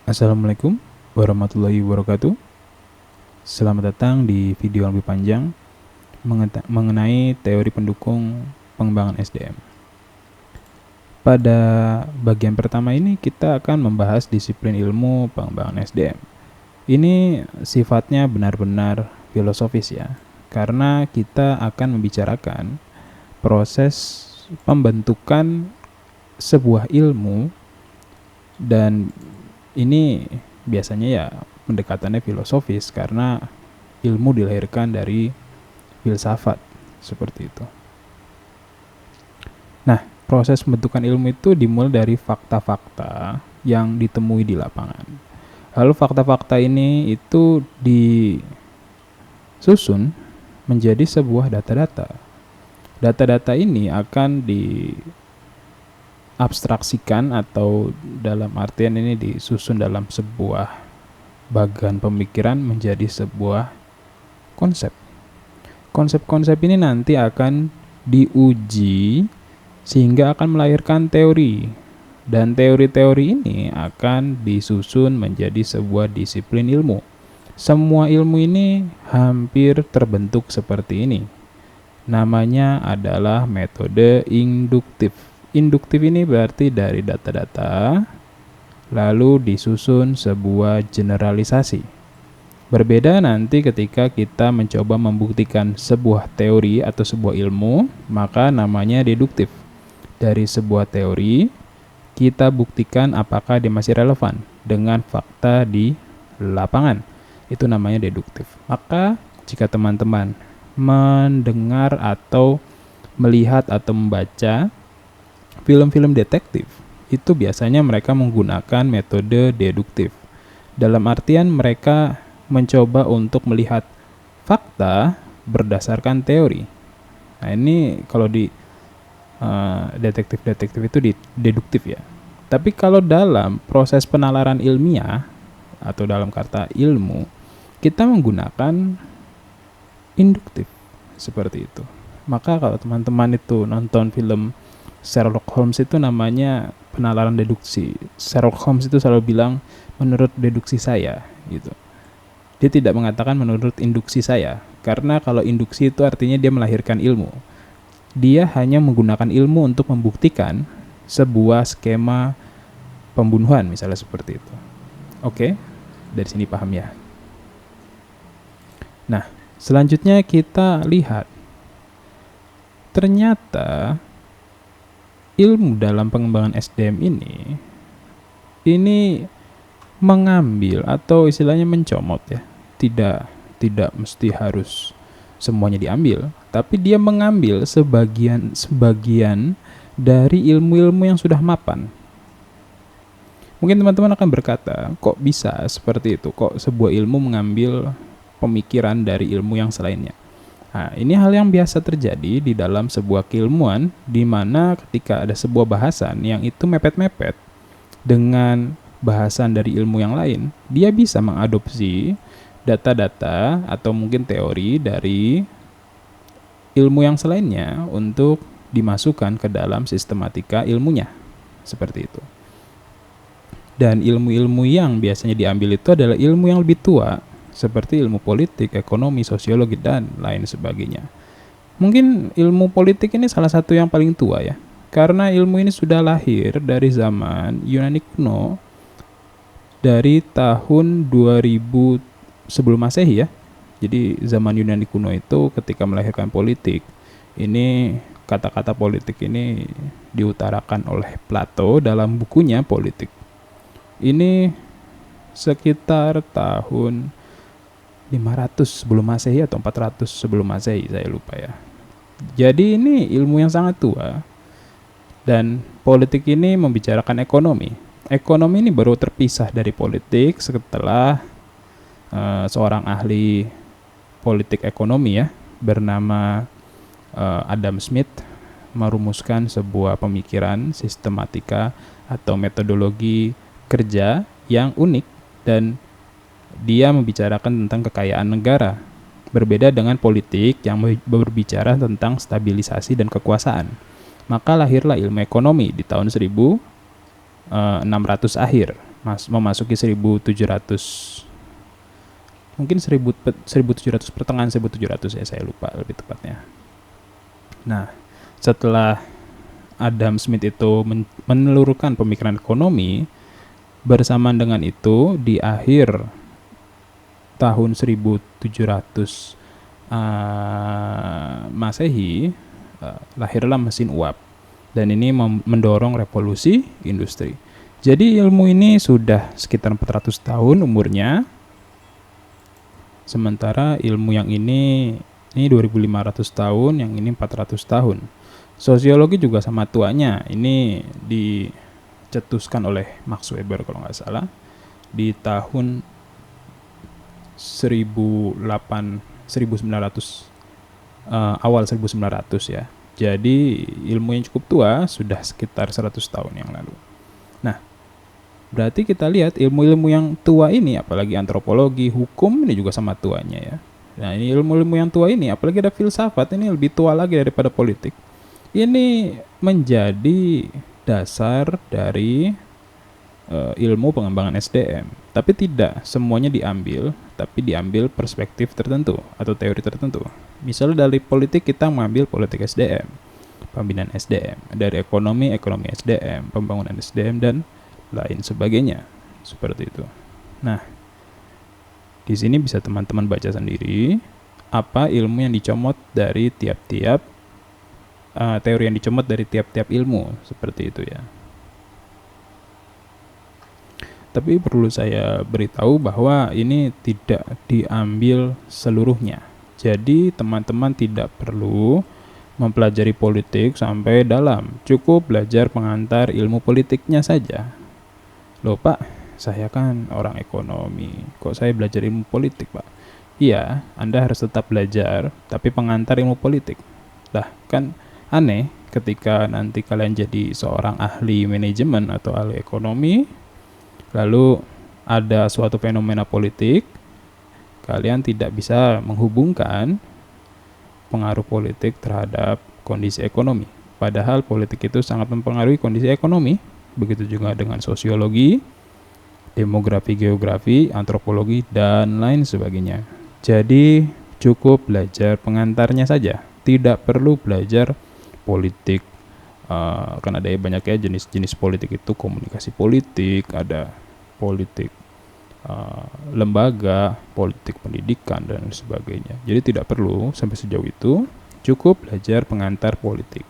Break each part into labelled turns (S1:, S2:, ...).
S1: Assalamualaikum warahmatullahi wabarakatuh. Selamat datang di video yang lebih panjang mengenai teori pendukung pengembangan SDM. Pada bagian pertama ini kita akan membahas disiplin ilmu pengembangan SDM. Ini sifatnya benar-benar filosofis ya, karena kita akan membicarakan proses pembentukan sebuah ilmu, dan ini biasanya ya pendekatannya filosofis karena ilmu dilahirkan dari filsafat seperti itu. Nah, proses pembentukan ilmu itu dimulai dari fakta-fakta yang ditemui di lapangan. Lalu fakta-fakta ini itu disusun menjadi sebuah data-data. Data-data ini akan diabstraksikan atau dalam artian ini disusun dalam sebuah bagan pemikiran menjadi sebuah konsep. Konsep-konsep ini nanti akan diuji sehingga akan melahirkan teori, dan teori-teori ini akan disusun menjadi sebuah disiplin ilmu. Semua ilmu ini hampir terbentuk seperti ini. Namanya adalah metode induktif. Induktif ini berarti dari data-data lalu disusun sebuah generalisasi. Berbeda nanti ketika kita mencoba membuktikan sebuah teori atau sebuah ilmu, maka namanya deduktif. Dari sebuah teori, kita buktikan apakah dia masih relevan dengan fakta di lapangan. Itu namanya deduktif. Maka jika teman-teman mendengar atau melihat atau membaca film-film detektif, itu biasanya mereka menggunakan metode deduktif. Dalam artian mereka mencoba untuk melihat fakta berdasarkan teori. Nah, ini kalau di detektif-detektif itu deduktif ya. Tapi kalau dalam proses penalaran ilmiah atau dalam kata ilmu, kita menggunakan induktif seperti itu. Maka kalau teman-teman itu nonton film Sherlock Holmes, itu namanya penalaran deduksi. Sherlock Holmes itu selalu bilang menurut deduksi saya gitu. Dia tidak mengatakan menurut induksi saya, karena kalau induksi itu artinya dia melahirkan ilmu. Dia hanya menggunakan ilmu untuk membuktikan sebuah skema pembunuhan misalnya seperti itu. Oke, dari sini paham ya. Nah, selanjutnya kita lihat, ternyata ilmu dalam pengembangan SDM ini mengambil atau istilahnya mencomot ya. Tidak mesti harus semuanya diambil, tapi dia mengambil sebagian dari ilmu-ilmu yang sudah mapan. Mungkin teman-teman akan berkata, kok bisa seperti itu? Kok sebuah ilmu mengambil pemikiran dari ilmu yang selainnya? Nah, ini hal yang biasa terjadi di dalam sebuah keilmuan, di mana ketika ada sebuah bahasan yang itu mepet-mepet dengan bahasan dari ilmu yang lain, dia bisa mengadopsi data-data atau mungkin teori dari ilmu yang selainnya untuk dimasukkan ke dalam sistematika ilmunya. Seperti itu. Dan ilmu-ilmu yang biasanya diambil itu adalah ilmu yang lebih tua, seperti ilmu politik, ekonomi, sosiologi, dan lain sebagainya. Mungkin ilmu politik ini salah satu yang paling tua ya, karena ilmu ini sudah lahir dari zaman Yunani kuno, dari tahun 2000 sebelum Masehi ya. Jadi zaman Yunani kuno itu ketika melahirkan politik, ini kata-kata politik ini diutarakan oleh Plato dalam bukunya Politik. Ini sekitar tahun 500 sebelum Masehi atau 400 sebelum Masehi, saya lupa ya. Jadi ini ilmu yang sangat tua. Dan politik ini membicarakan ekonomi. Ekonomi ini baru terpisah dari politik setelah seorang ahli politik ekonomi ya, bernama Adam Smith merumuskan sebuah pemikiran sistematika atau metodologi kerja yang unik, dan dia membicarakan tentang kekayaan negara. Berbeda dengan politik yang berbicara tentang stabilisasi dan kekuasaan. Maka lahirlah ilmu ekonomi di tahun 1600 akhir. memasuki 1700, mungkin 1700, pertengahan 1700 ya, saya lupa lebih tepatnya. Nah, setelah Adam Smith itu menelurkan pemikiran ekonomi, bersamaan dengan itu di akhir tahun 1700 Masehi, lahirlah mesin uap, dan ini mendorong revolusi industri. Jadi ilmu ini sudah sekitar 400 tahun umurnya, sementara ilmu yang ini 2500 tahun, yang ini 400 tahun. Sosiologi juga sama tuanya, ini dicetuskan oleh Max Weber kalau nggak salah di tahun 1900, awal 1900 ya. Jadi ilmu yang cukup tua, sudah sekitar 100 tahun yang lalu. Nah, berarti kita lihat ilmu-ilmu yang tua ini, apalagi antropologi, hukum, ini juga sama tuanya ya. Nah, ini ilmu-ilmu yang tua ini, apalagi ada filsafat, ini lebih tua lagi daripada politik. Ini menjadi dasar dari ilmu pengembangan SDM. Tapi tidak semuanya diambil, tapi diambil perspektif tertentu atau teori tertentu. Misalnya dari politik kita mengambil politik SDM, pembinaan SDM, dari ekonomi SDM, pembangunan SDM, dan lain sebagainya. Seperti itu. Nah, di sini bisa teman-teman baca sendiri apa ilmu yang dicomot dari tiap-tiap teori yang dicomot dari tiap-tiap ilmu, seperti itu ya. Tapi perlu saya beritahu bahwa ini tidak diambil seluruhnya. Jadi teman-teman tidak perlu mempelajari politik sampai dalam. Cukup belajar pengantar ilmu politiknya saja. Loh Pak, saya kan orang ekonomi, kok saya belajar ilmu politik Pak? Iya, Anda harus tetap belajar, tapi pengantar ilmu politik. Lah, kan aneh ketika nanti kalian jadi seorang ahli manajemen atau ahli ekonomi, lalu ada suatu fenomena politik, kalian tidak bisa menghubungkan pengaruh politik terhadap kondisi ekonomi. Padahal politik itu sangat mempengaruhi kondisi ekonomi. Begitu juga dengan sosiologi, demografi, geografi, antropologi, dan lain sebagainya. Jadi cukup belajar pengantarnya saja. Tidak perlu belajar politik. Kan ada banyak ya jenis-jenis politik itu, komunikasi politik, ada politik lembaga, politik pendidikan, dan sebagainya. Jadi tidak perlu sampai sejauh itu, cukup belajar pengantar politik,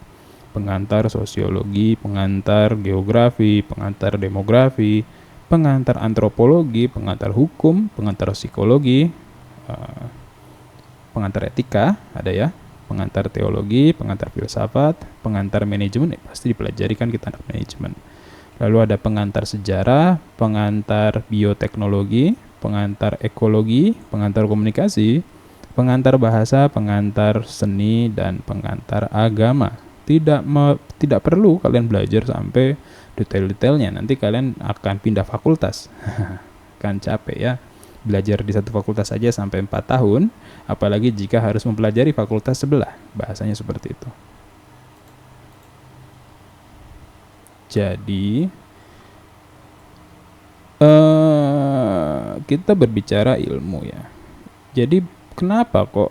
S1: pengantar sosiologi, pengantar geografi, pengantar demografi, pengantar antropologi, pengantar hukum, pengantar psikologi, pengantar etika, ada ya, pengantar teologi, pengantar filsafat, pengantar manajemen, pasti dipelajari kan kita anak manajemen. Lalu ada pengantar sejarah, pengantar bioteknologi, pengantar ekologi, pengantar komunikasi, pengantar bahasa, pengantar seni, dan pengantar agama. Tidak perlu kalian belajar sampai detail-detailnya, nanti kalian akan pindah fakultas. Kan capek ya, belajar di satu fakultas saja sampai 4 tahun, apalagi jika harus mempelajari fakultas sebelah, bahasanya seperti itu. Jadi kita berbicara ilmu ya. Jadi kenapa kok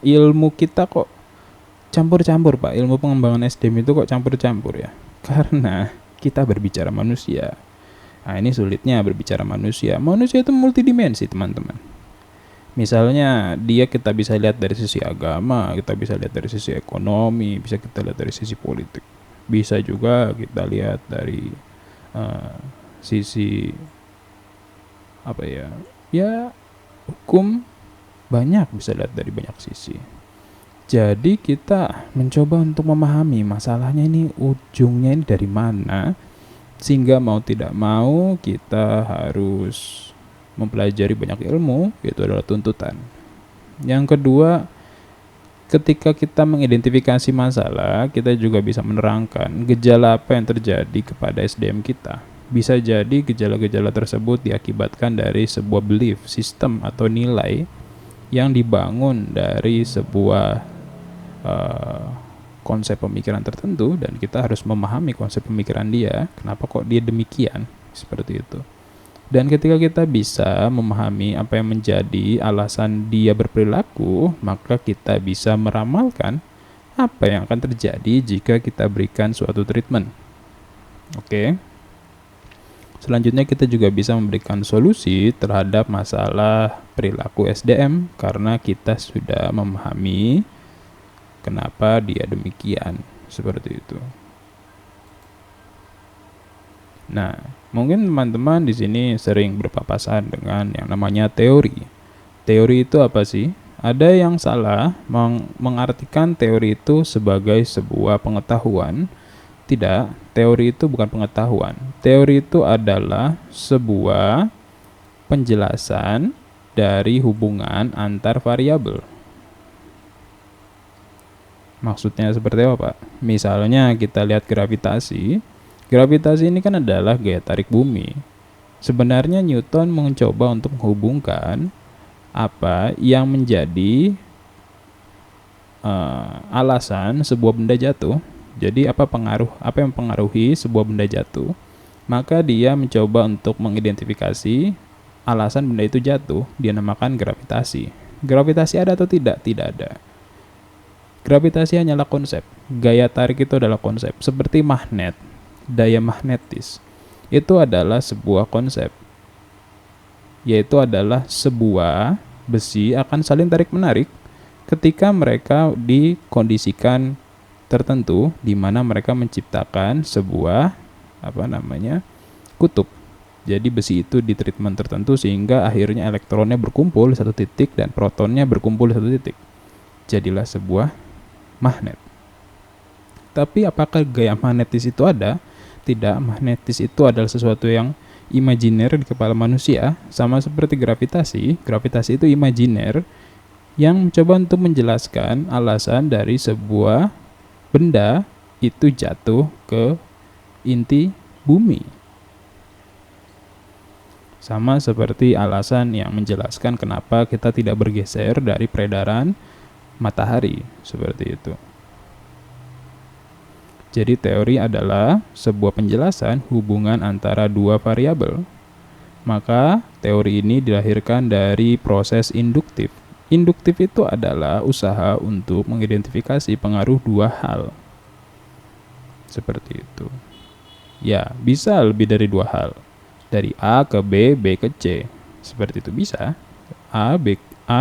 S1: ilmu kita kok campur-campur Pak? Ilmu pengembangan SDM itu kok campur-campur ya? Karena kita berbicara manusia. Nah, ini sulitnya berbicara manusia. Manusia itu multidimensi teman-teman. Misalnya kita bisa lihat dari sisi agama, kita bisa lihat dari sisi ekonomi, bisa kita lihat dari sisi politik. Bisa juga kita lihat dari sisi apa ya? Ya, hukum, banyak, bisa lihat dari banyak sisi. Jadi kita mencoba untuk memahami masalahnya ini, ujungnya ini dari mana, sehingga mau tidak mau kita harus mempelajari banyak ilmu, itu adalah tuntutan. Yang kedua, ketika kita mengidentifikasi masalah, kita juga bisa menerangkan gejala apa yang terjadi kepada SDM kita. Bisa jadi gejala-gejala tersebut diakibatkan dari sebuah belief, sistem atau nilai yang dibangun dari sebuah konsep pemikiran tertentu, dan kita harus memahami konsep pemikiran dia, kenapa kok dia demikian, seperti itu. Dan ketika kita bisa memahami apa yang menjadi alasan dia berperilaku, maka kita bisa meramalkan apa yang akan terjadi jika kita berikan suatu treatment. Oke. Selanjutnya kita juga bisa memberikan solusi terhadap masalah perilaku SDM karena kita sudah memahami kenapa dia demikian, seperti itu. Nah, mungkin teman-teman di sini sering berpapasan dengan yang namanya teori. Teori itu apa sih? Ada yang salah mengartikan teori itu sebagai sebuah pengetahuan. Tidak, teori itu bukan pengetahuan. Teori itu adalah sebuah penjelasan dari hubungan antar variabel. Maksudnya seperti apa, Pak? Misalnya kita lihat gravitasi. Gravitasi ini kan adalah gaya tarik bumi. Sebenarnya Newton mencoba untuk menghubungkan apa yang menjadi alasan sebuah benda jatuh. Jadi apa yang mempengaruhi sebuah benda jatuh? Maka dia mencoba untuk mengidentifikasi alasan benda itu jatuh. Dia namakan gravitasi. Gravitasi ada atau tidak? Tidak ada. Gravitasi hanyalah konsep. Gaya tarik itu adalah konsep. Seperti magnet, daya magnetis itu adalah sebuah konsep, yaitu adalah sebuah besi akan saling tarik-menarik ketika mereka dikondisikan tertentu di mana mereka menciptakan sebuah kutub. Jadi besi itu di treatment tertentu sehingga akhirnya elektronnya berkumpul di satu titik dan protonnya berkumpul di satu titik. Jadilah sebuah magnet. Tapi apakah gaya magnetis itu ada? Tidak, magnetis itu adalah sesuatu yang imajiner di kepala manusia, sama seperti gravitasi. Gravitasi itu imajiner yang mencoba untuk menjelaskan alasan dari sebuah benda itu jatuh ke inti bumi. Sama seperti alasan yang menjelaskan kenapa kita tidak bergeser dari peredaran matahari, seperti itu. Jadi teori adalah sebuah penjelasan hubungan antara dua variabel. Maka teori ini dilahirkan dari proses induktif. Induktif itu adalah usaha untuk mengidentifikasi pengaruh dua hal. Seperti itu. Ya, bisa lebih dari dua hal. Dari A ke B, B ke C. Seperti itu bisa. A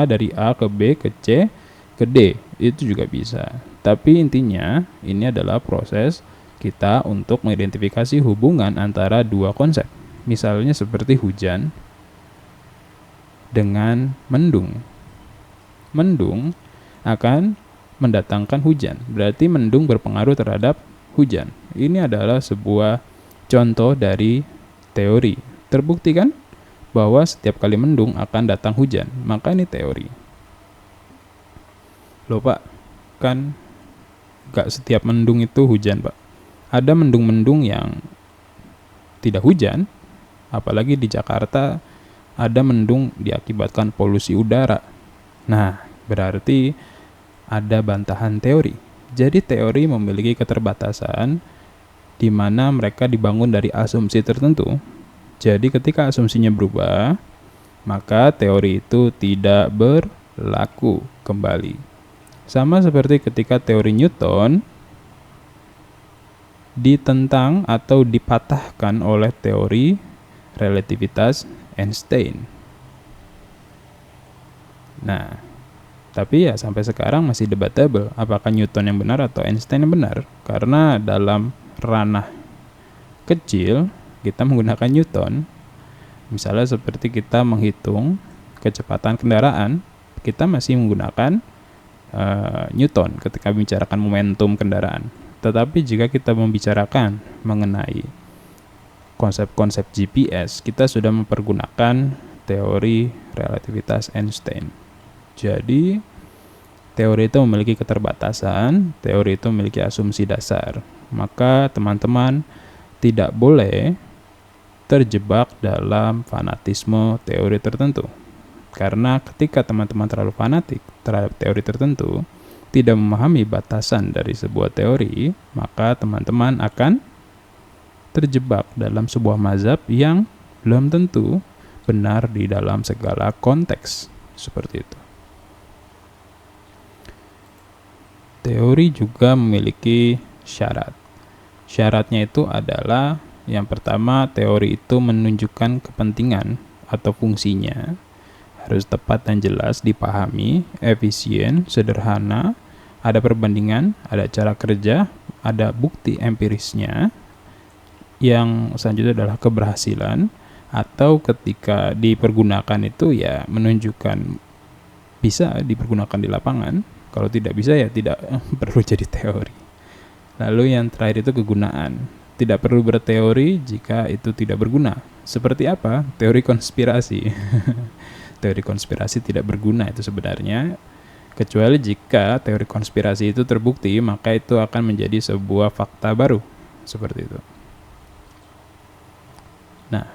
S1: dari A ke B ke C ke D. Itu juga bisa. Tapi intinya ini adalah proses kita untuk mengidentifikasi hubungan antara dua konsep. Misalnya seperti hujan dengan mendung. Mendung akan mendatangkan hujan. Berarti mendung berpengaruh terhadap hujan. Ini adalah sebuah contoh dari teori. Terbukti kan bahwa setiap kali mendung akan datang hujan. Maka ini teori. Loh Pak, kan gak setiap mendung itu hujan, Pak. Ada mendung-mendung yang tidak hujan, apalagi di Jakarta ada mendung diakibatkan polusi udara. Nah, berarti ada bantahan teori. Jadi teori memiliki keterbatasan di mana mereka dibangun dari asumsi tertentu. Jadi ketika asumsinya berubah, maka teori itu tidak berlaku kembali. Sama seperti ketika teori Newton ditentang atau dipatahkan oleh teori relativitas Einstein. Nah, tapi ya sampai sekarang masih debatable apakah Newton yang benar atau Einstein yang benar. Karena dalam ranah kecil kita menggunakan Newton. Misalnya seperti kita menghitung kecepatan kendaraan, kita masih menggunakan Newton ketika membicarakan momentum kendaraan. Tetapi jika kita membicarakan mengenai konsep-konsep GPS, kita sudah mempergunakan teori relativitas Einstein. Jadi teori itu memiliki keterbatasan, teori itu memiliki asumsi dasar. Maka teman-teman tidak boleh terjebak dalam fanatisme teori tertentu. Karena ketika teman-teman terlalu fanatik terhadap teori tertentu, tidak memahami batasan dari sebuah teori, maka teman-teman akan terjebak dalam sebuah mazhab yang belum tentu benar di dalam segala konteks. Seperti itu. Teori juga memiliki syarat. Syaratnya itu adalah yang pertama, teori itu menunjukkan kepentingan atau fungsinya harus tepat dan jelas dipahami, efisien, sederhana, ada perbandingan, ada cara kerja, ada bukti empirisnya. Yang selanjutnya adalah keberhasilan, atau ketika dipergunakan itu ya menunjukkan bisa dipergunakan di lapangan. Kalau tidak bisa ya tidak perlu jadi teori. Lalu yang terakhir itu kegunaan. Tidak perlu berteori jika itu tidak berguna. Seperti apa? Teori konspirasi. Teori konspirasi tidak berguna itu sebenarnya, kecuali jika teori konspirasi itu terbukti, maka itu akan menjadi sebuah fakta baru. Seperti itu. Nah,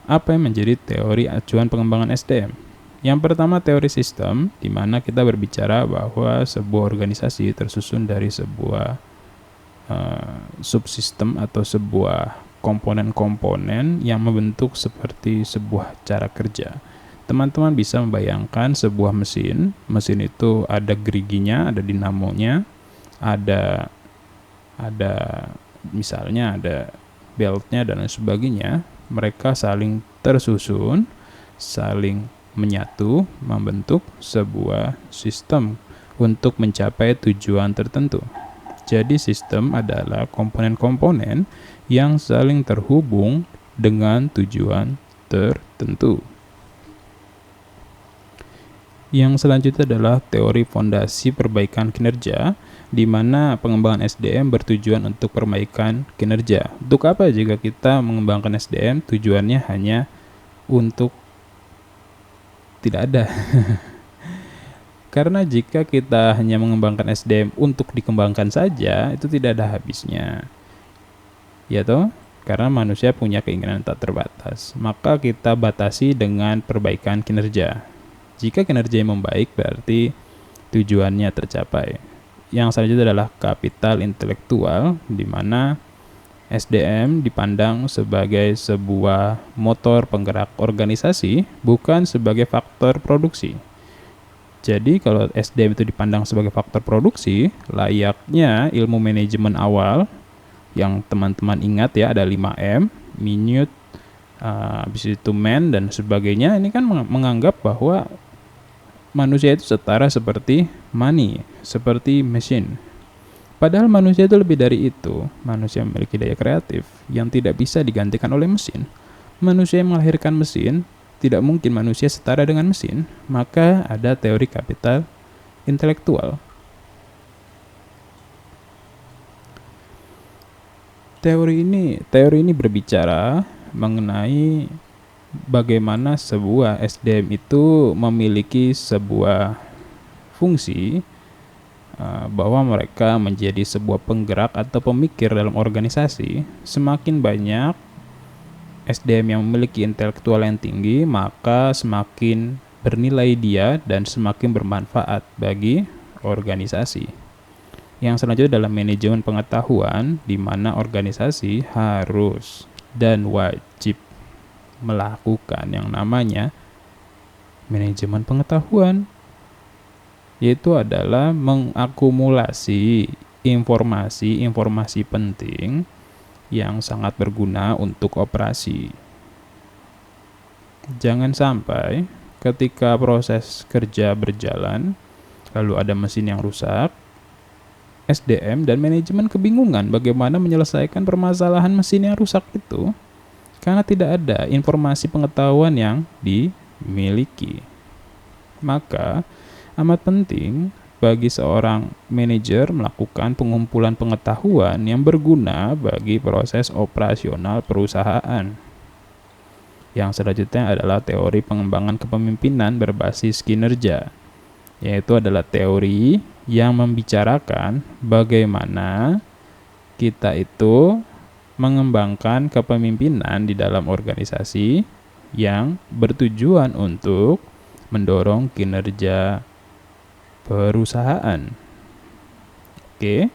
S1: apa yang menjadi teori acuan pengembangan SDM? Yang pertama, teori sistem, di mana kita berbicara bahwa sebuah organisasi tersusun dari sebuah subsistem atau sebuah komponen-komponen yang membentuk seperti sebuah cara kerja. Teman-teman bisa membayangkan sebuah mesin. Mesin itu ada geriginya, ada dinamonya, ada misalnya ada beltnya dan lain sebagainya. Mereka saling tersusun, saling menyatu, membentuk sebuah sistem untuk mencapai tujuan tertentu. Jadi sistem adalah komponen-komponen yang saling terhubung dengan tujuan tertentu. Yang selanjutnya adalah teori fondasi perbaikan kinerja, di mana pengembangan SDM bertujuan untuk perbaikan kinerja. Untuk apa jika kita mengembangkan SDM? Tujuannya hanya untuk tidak ada. Karena jika kita hanya mengembangkan SDM untuk dikembangkan saja, itu tidak ada habisnya. Ya toh? Karena manusia punya keinginan tak terbatas. Maka kita batasi dengan perbaikan kinerja. Jika kinerja yang membaik, berarti tujuannya tercapai. Yang selanjutnya adalah kapital intelektual, di mana SDM dipandang sebagai sebuah motor penggerak organisasi, bukan sebagai faktor produksi. Jadi kalau SDM itu dipandang sebagai faktor produksi, layaknya ilmu manajemen awal yang teman-teman ingat ya, ada 5M, minute, habis itu man, dan sebagainya. Ini kan menganggap bahwa manusia itu setara seperti money, seperti mesin. Padahal manusia itu lebih dari itu. Manusia memiliki daya kreatif yang tidak bisa digantikan oleh mesin. Manusia yang melahirkan mesin, tidak mungkin manusia setara dengan mesin. Maka ada teori kapital intelektual. Teori ini berbicara mengenai bagaimana sebuah SDM itu memiliki sebuah fungsi, bahwa mereka menjadi sebuah penggerak atau pemikir dalam organisasi. Semakin banyak SDM yang memiliki intelektual yang tinggi, maka semakin bernilai dia dan semakin bermanfaat bagi organisasi. Yang selanjutnya adalah manajemen pengetahuan, di mana organisasi harus dan wajib melakukan yang namanya manajemen pengetahuan, yaitu adalah mengakumulasi informasi penting yang sangat berguna untuk operasi. Jangan sampai ketika proses kerja berjalan lalu ada mesin yang rusak, SDM dan manajemen kebingungan bagaimana menyelesaikan permasalahan mesin yang rusak itu, karena tidak ada informasi pengetahuan yang dimiliki. Maka amat penting bagi seorang manajer melakukan pengumpulan pengetahuan yang berguna bagi proses operasional perusahaan. Yang selanjutnya adalah teori pengembangan kepemimpinan berbasis kinerja, yaitu adalah teori yang membicarakan bagaimana kita itu mengembangkan kepemimpinan di dalam organisasi yang bertujuan untuk mendorong kinerja perusahaan. Oke.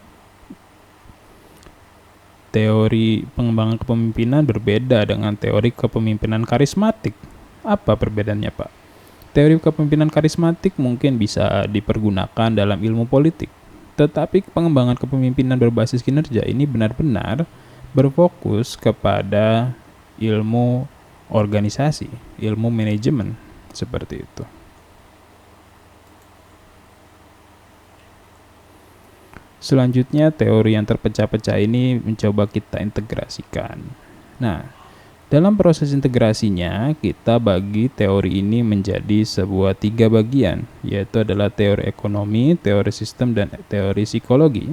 S1: Teori pengembangan kepemimpinan berbeda dengan teori kepemimpinan karismatik. Apa perbedaannya, Pak? Teori kepemimpinan karismatik mungkin bisa dipergunakan dalam ilmu politik, tetapi pengembangan kepemimpinan berbasis kinerja ini benar-benar berfokus kepada ilmu organisasi, ilmu manajemen, seperti itu. Selanjutnya, teori yang terpecah-pecah ini mencoba kita integrasikan. Nah, dalam proses integrasinya, kita bagi teori ini menjadi sebuah 3 bagian, yaitu adalah teori ekonomi, teori sistem, dan teori psikologi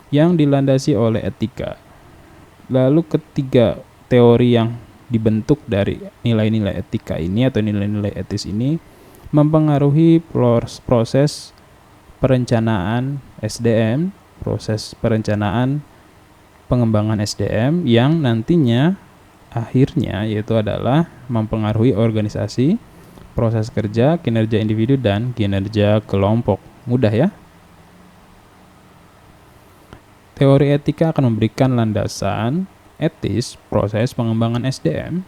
S1: yang dilandasi oleh etika. Lalu ketiga teori yang dibentuk dari nilai-nilai etika ini atau nilai-nilai etis ini mempengaruhi proses perencanaan SDM, proses perencanaan pengembangan SDM yang nantinya akhirnya yaitu adalah mempengaruhi organisasi, proses kerja, kinerja individu, dan kinerja kelompok. Mudah ya? Teori etika akan memberikan landasan etis proses pengembangan SDM.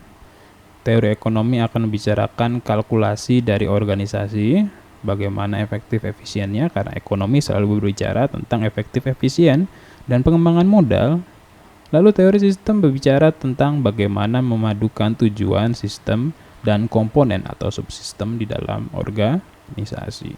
S1: Teori ekonomi akan membicarakan kalkulasi dari organisasi, bagaimana efektif efisiennya, karena ekonomi selalu berbicara tentang efektif efisien dan pengembangan modal. Lalu teori sistem berbicara tentang bagaimana memadukan tujuan sistem dan komponen atau subsistem di dalam organisasi.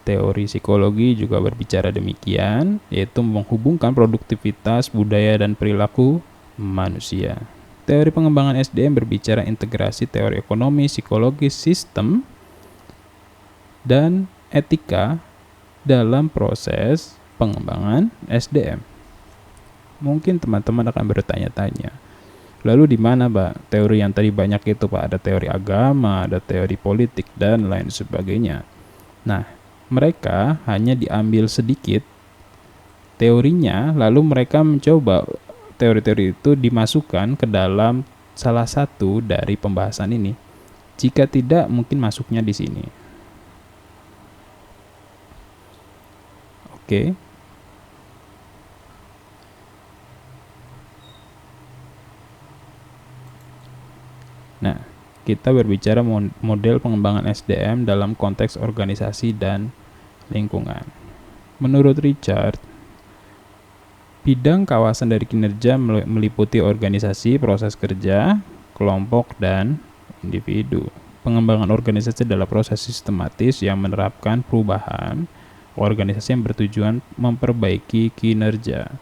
S1: Teori psikologi juga berbicara demikian, yaitu menghubungkan produktivitas, budaya, dan perilaku manusia. Teori pengembangan SDM berbicara integrasi teori ekonomi, psikologi, sistem, dan etika dalam proses pengembangan SDM. Mungkin teman-teman akan bertanya-tanya, lalu di mana, Pak, teori yang tadi banyak itu, Pak? Ada teori agama, ada teori politik, dan lain sebagainya. Nah, mereka hanya diambil sedikit teorinya, lalu mereka mencoba teori-teori itu dimasukkan ke dalam salah satu dari pembahasan ini. Jika tidak, mungkin masuknya di sini. Oke. Nah, kita berbicara model pengembangan SDM dalam konteks organisasi dan lingkungan. Menurut Richard, bidang kawasan dari kinerja meliputi organisasi, proses kerja, kelompok, dan individu. Pengembangan organisasi adalah proses sistematis yang menerapkan perubahan organisasi yang bertujuan memperbaiki kinerja.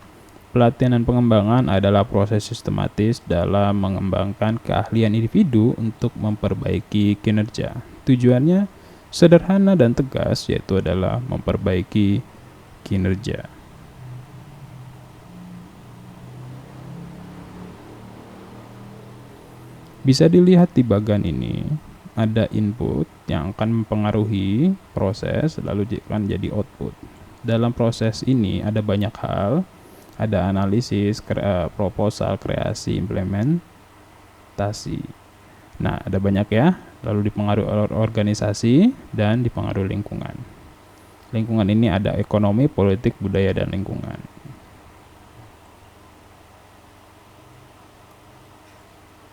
S1: Pelatihan dan pengembangan adalah proses sistematis dalam mengembangkan keahlian individu untuk memperbaiki kinerja. Tujuannya sederhana dan tegas, yaitu adalah memperbaiki kinerja. Bisa dilihat di bagian ini, ada input yang akan mempengaruhi proses, lalu akan jadi output. Dalam proses ini ada banyak hal, ada analisis, proposal, kreasi, implementasi. Nah, ada banyak ya, lalu dipengaruhi oleh organisasi dan dipengaruhi lingkungan. Lingkungan ini ada ekonomi, politik, budaya, dan lingkungan.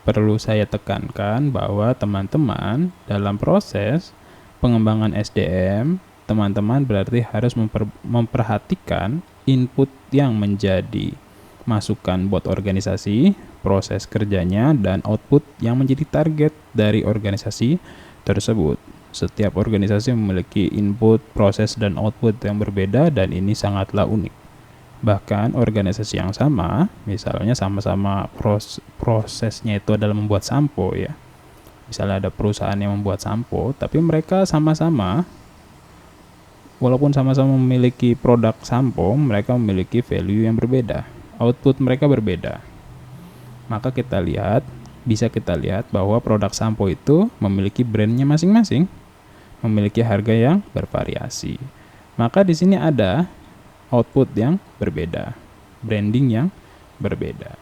S1: Perlu saya tekankan bahwa teman-teman dalam proses pengembangan SDM, teman-teman berarti harus memperhatikan input yang menjadi masukan buat organisasi, proses kerjanya, dan output yang menjadi target dari organisasi tersebut. Setiap organisasi memiliki input, proses, dan output yang berbeda, dan ini sangatlah unik. Bahkan organisasi yang sama, misalnya sama-sama prosesnya itu adalah membuat sampo ya. Misalnya ada perusahaan yang membuat sampo, tapi mereka sama-sama, walaupun sama-sama memiliki produk sampo, mereka memiliki value yang berbeda. Output mereka berbeda. Maka bisa kita lihat bahwa produk sampo itu memiliki brandnya masing-masing, memiliki harga yang bervariasi. Maka di sini ada output yang berbeda, branding yang berbeda.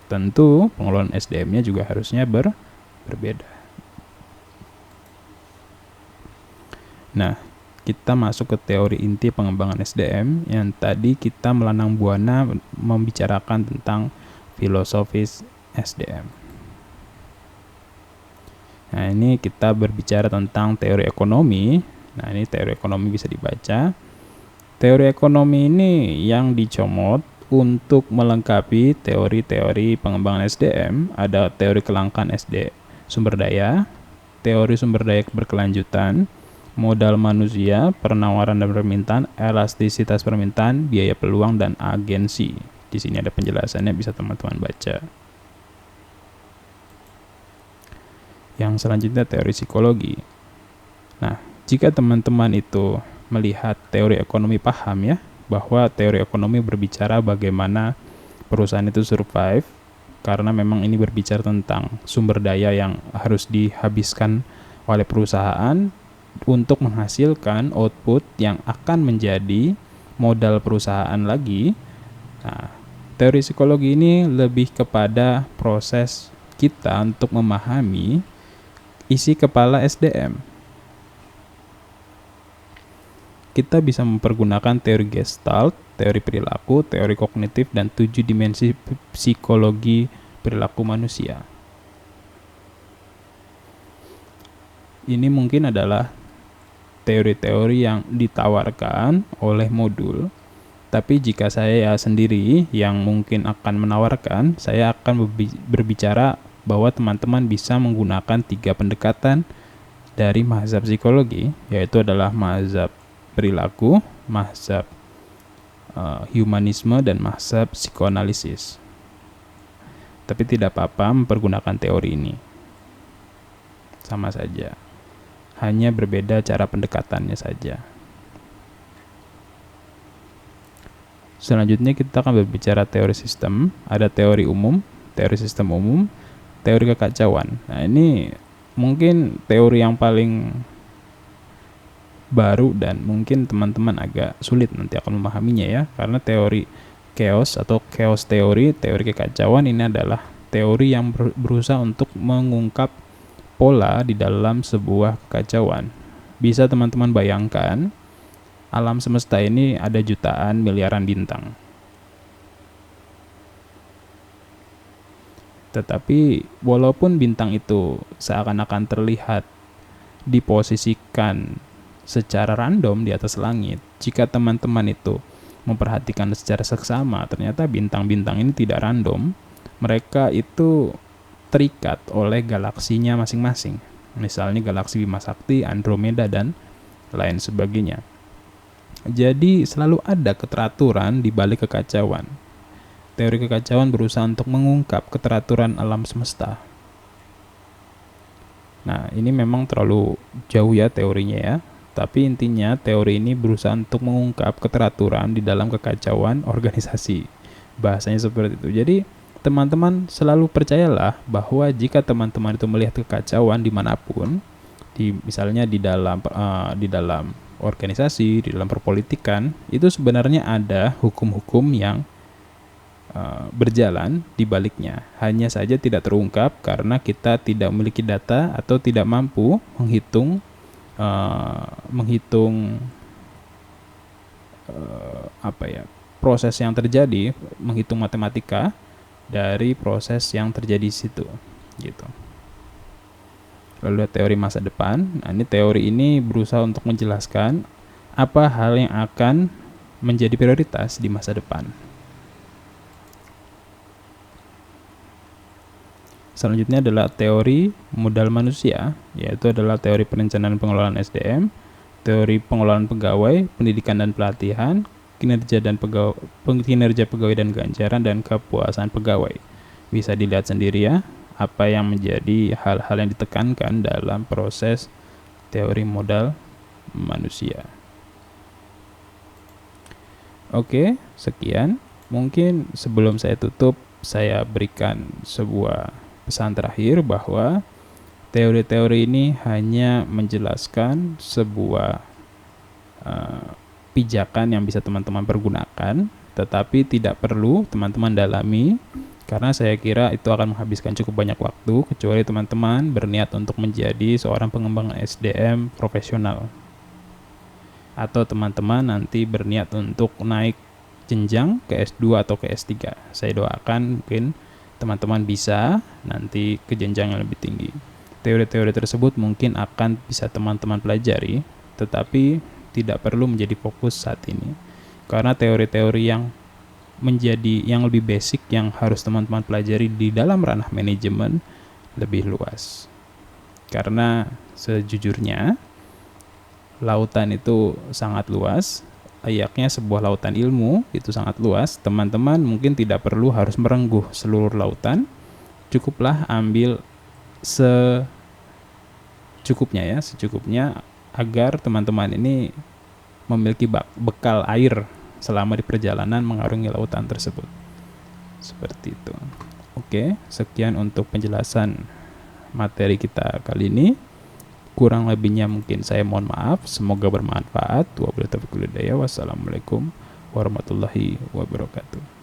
S1: Tentu pengelolaan SDM-nya juga harusnya berbeda. Nah, kita masuk ke teori inti pengembangan SDM yang tadi kita melanang buana membicarakan tentang filosofis SDM. Nah, ini kita berbicara tentang teori ekonomi. Nah, ini teori ekonomi bisa dibaca. Teori ekonomi ini yang dicomot untuk melengkapi teori-teori pengembangan SDM. Ada teori kelangkaan sumber daya, teori sumber daya berkelanjutan, modal manusia, penawaran dan permintaan, elastisitas permintaan, biaya peluang, dan agensi. Di sini ada penjelasannya, bisa teman-teman baca. Yang selanjutnya teori psikologi. Nah, jika teman-teman itu melihat teori ekonomi paham ya, bahwa teori ekonomi berbicara bagaimana perusahaan itu survive, karena memang ini berbicara tentang sumber daya yang harus dihabiskan oleh perusahaan untuk menghasilkan output yang akan menjadi modal perusahaan lagi. Nah, teori psikologi ini lebih kepada proses kita untuk memahami isi kepala SDM. Kita bisa mempergunakan teori Gestalt, teori perilaku, teori kognitif, dan 7 dimensi psikologi perilaku manusia. Ini mungkin adalah teori-teori yang ditawarkan oleh modul, tapi jika saya sendiri yang mungkin akan menawarkan, saya akan berbicara bahwa teman-teman bisa menggunakan 3 pendekatan dari mazhab psikologi, yaitu adalah mazhab perilaku, mazhab humanisme, dan mazhab psikoanalisis. Tapi tidak apa-apa mempergunakan teori ini, sama saja, hanya berbeda cara pendekatannya saja. Selanjutnya kita akan berbicara teori sistem. Ada teori umum, teori sistem umum, teori kekacauan. Nah, ini mungkin teori yang paling baru dan mungkin teman-teman agak sulit nanti akan memahaminya ya, karena teori chaos atau chaos teori, teori kekacauan ini adalah teori yang berusaha untuk mengungkap pola di dalam sebuah kekacauan. Bisa teman-teman bayangkan, alam semesta ini ada jutaan miliaran bintang. Tetapi walaupun bintang itu seakan-akan terlihat diposisikan secara random di atas langit, jika teman-teman itu memperhatikan secara seksama, ternyata bintang-bintang ini tidak random. Mereka itu terikat oleh galaksinya masing-masing. Misalnya galaksi Bima Sakti, Andromeda, dan lain sebagainya. Jadi selalu ada keteraturan di balik kekacauan. Teori kekacauan berusaha untuk mengungkap keteraturan alam semesta. Nah, ini memang terlalu jauh ya teorinya ya. Tapi intinya teori ini berusaha untuk mengungkap keteraturan di dalam kekacauan organisasi. Bahasanya seperti itu. Jadi teman-teman selalu percayalah bahwa jika teman-teman itu melihat kekacauan dimanapun, misalnya di dalam organisasi, di dalam perpolitikan, itu sebenarnya ada hukum-hukum yang berjalan di baliknya. Hanya saja tidak terungkap karena kita tidak memiliki data atau tidak mampu menghitung proses yang terjadi, menghitung matematika dari proses yang terjadi di situ, gitu. Lalu teori masa depan. Nah, ini teori ini berusaha untuk menjelaskan apa hal yang akan menjadi prioritas di masa depan. Selanjutnya adalah teori modal manusia, yaitu adalah teori perencanaan pengelolaan SDM, teori pengelolaan pegawai, pendidikan dan pelatihan, kinerja pegawai dan ganjaran, dan kepuasan pegawai. Bisa dilihat sendiri ya, apa yang menjadi hal-hal yang ditekankan dalam proses teori modal manusia. Oke, sekian. Mungkin sebelum saya tutup, saya berikan sebuah pesan terakhir bahwa teori-teori ini hanya menjelaskan sebuah pijakan yang bisa teman-teman pergunakan, tetapi tidak perlu teman-teman dalami, karena saya kira itu akan menghabiskan cukup banyak waktu, kecuali teman-teman berniat untuk menjadi seorang pengembang SDM profesional. atau teman-teman nanti berniat untuk naik jenjang ke S2 atau ke S3. Saya doakan mungkin teman-teman bisa nanti ke jenjang yang lebih tinggi. Teori-teori tersebut mungkin akan bisa teman-teman pelajari, tetapi tidak perlu menjadi fokus saat ini. Karena teori-teori yang lebih basic yang harus teman-teman pelajari di dalam ranah manajemen lebih luas. Karena sejujurnya lautan itu sangat luas, layaknya sebuah lautan ilmu itu sangat luas. Teman-teman mungkin tidak perlu harus merengguh seluruh lautan, cukuplah ambil secukupnya agar teman-teman ini memiliki bekal air selama di perjalanan mengarungi lautan tersebut. Seperti itu. Oke, sekian untuk penjelasan materi kita kali ini. Kurang lebihnya mungkin saya mohon maaf. Semoga bermanfaat. Wassalamualaikum warahmatullahi wabarakatuh.